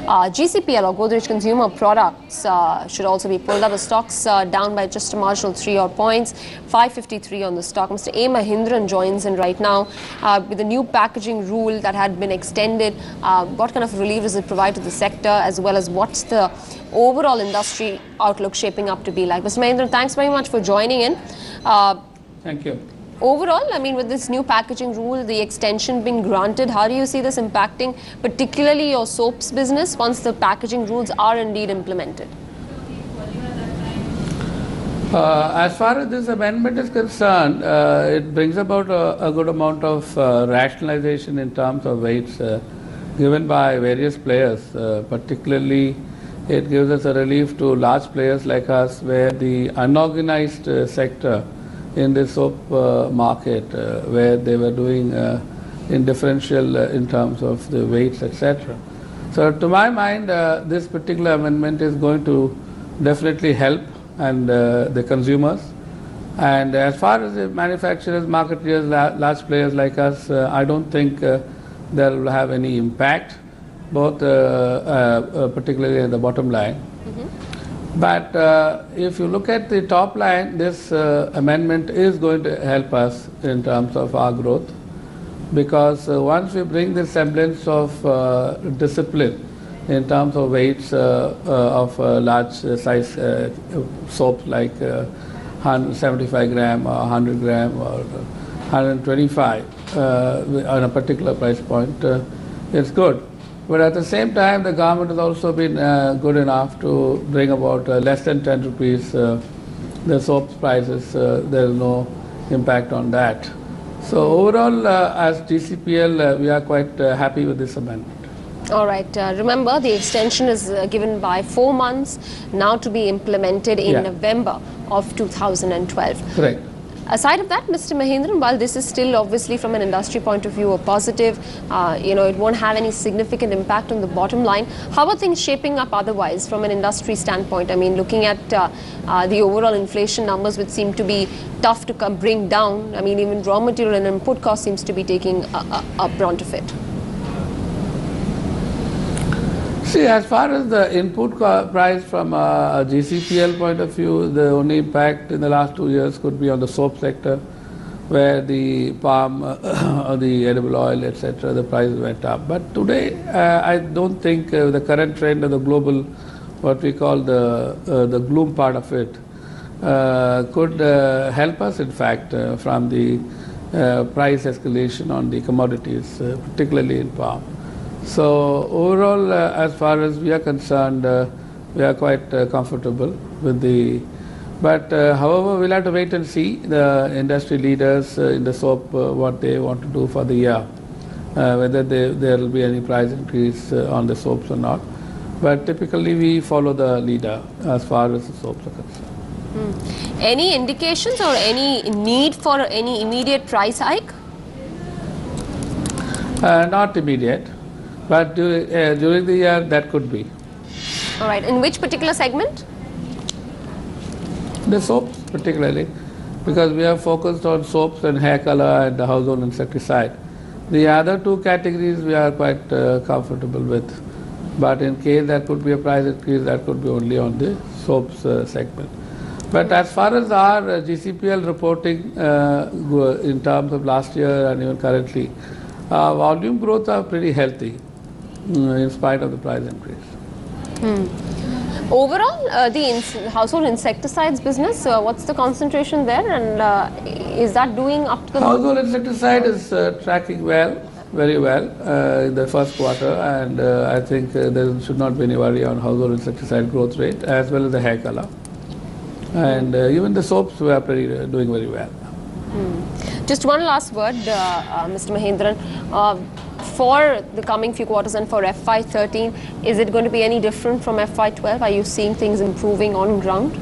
GCPL or Godrej Consumer Products should also be pulled up. The stock's down by just a marginal 3 odd points, 553 on the stock. Mr. A. Mahindran joins in right now with the new packaging rule that had been extended. What kind of relief does it provide to the sector, as well as what's the overall industry outlook shaping up to be like? Mr. Mahindran, thanks very much for joining in. Thank you. Overall, I mean, with this new packaging rule, the extension being granted, how do you see this impacting particularly your soaps business once the packaging rules are indeed implemented? As far as this amendment is concerned, it brings about a good amount of rationalization in terms of weights given by various players. Particularly, it gives us a relief to large players like us, where the unorganized sector in the soap market, where they were doing indifferential in terms of the weights, etc. So to my mind, this particular amendment is going to definitely help and the consumers. And as far as the manufacturers, marketeers, large players like us, I don't think that will have any impact, both particularly in the bottom line. But if you look at the top line, this amendment is going to help us in terms of our growth, because once we bring this semblance of discipline in terms of weights of large size soaps like 175 gram or 100 gram or 125 on a particular price point, it's good. But at the same time, the government has also been good enough to bring about less than 10 rupees the soap prices. There is no impact on that. So overall, as GCPL, we are quite happy with this amendment. All right. Remember, the extension is given by 4 months, now to be implemented in November of 2012. Correct. Aside of that, Mr. Mahindran, while this is still obviously from an industry point of view a positive, it won't have any significant impact on the bottom line. How are things shaping up otherwise from an industry standpoint? I mean, looking at the overall inflation numbers, which seem to be tough to bring down. I mean, even raw material and input cost seems to be taking a brunt of it. See, as far as the input price from a GCPL point of view, the only impact in the last 2 years could be on the soap sector, where the palm, or the edible oil, etc., the prices went up. But today, I don't think the current trend of the global, what we call the gloom part of it, could help us, in fact, from the price escalation on the commodities, particularly in palm. So overall, as far as we are concerned, we are quite comfortable with the. But however, we'll have to wait and see the industry leaders in the soap what they want to do for the year, whether there will be any price increase on the soaps or not. But typically, we follow the leader as far as the soaps are concerned. Any indications or any need for any immediate price hike? Not immediate. But during the year, that could be. All right. In which particular segment? The soaps, particularly, because we are focused on soaps and hair color and the household insecticide. The other two categories we are quite comfortable with. But in case there could be a price increase, that could be only on the soaps segment. But as far as our GCPL reporting in terms of last year and even currently, volume growth are pretty healthy in spite of the price increase. Overall, the household insecticides business, what's the concentration there, and is that doing up to the household insecticide is tracking well, very well in the first quarter, and I think there should not be any worry on household insecticide growth rate, as well as the hair color. And even the soaps were doing very well. Just one last word, Mr. Mahindran. For the coming few quarters and for FY13, is it going to be any different from FY12? Are you seeing things improving on ground?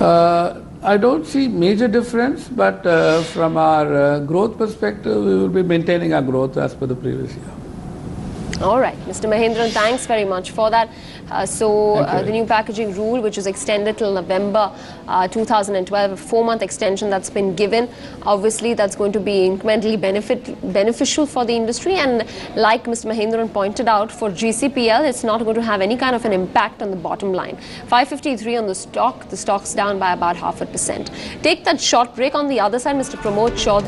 I don't see major difference, but from our growth perspective, we will be maintaining our growth as per the previous year. All right, Mr. Mahendran, thanks very much for that. The new packaging rule, which is extended till November 2012, a 4-month extension that's been given. Obviously, that's going to be incrementally beneficial for the industry. And like Mr. Mahendran pointed out, for GCPL, it's not going to have any kind of an impact on the bottom line. 553 on the stock's down by about 0.5%. Take that short break. On the other side, Mr. Pramod Chaudhary.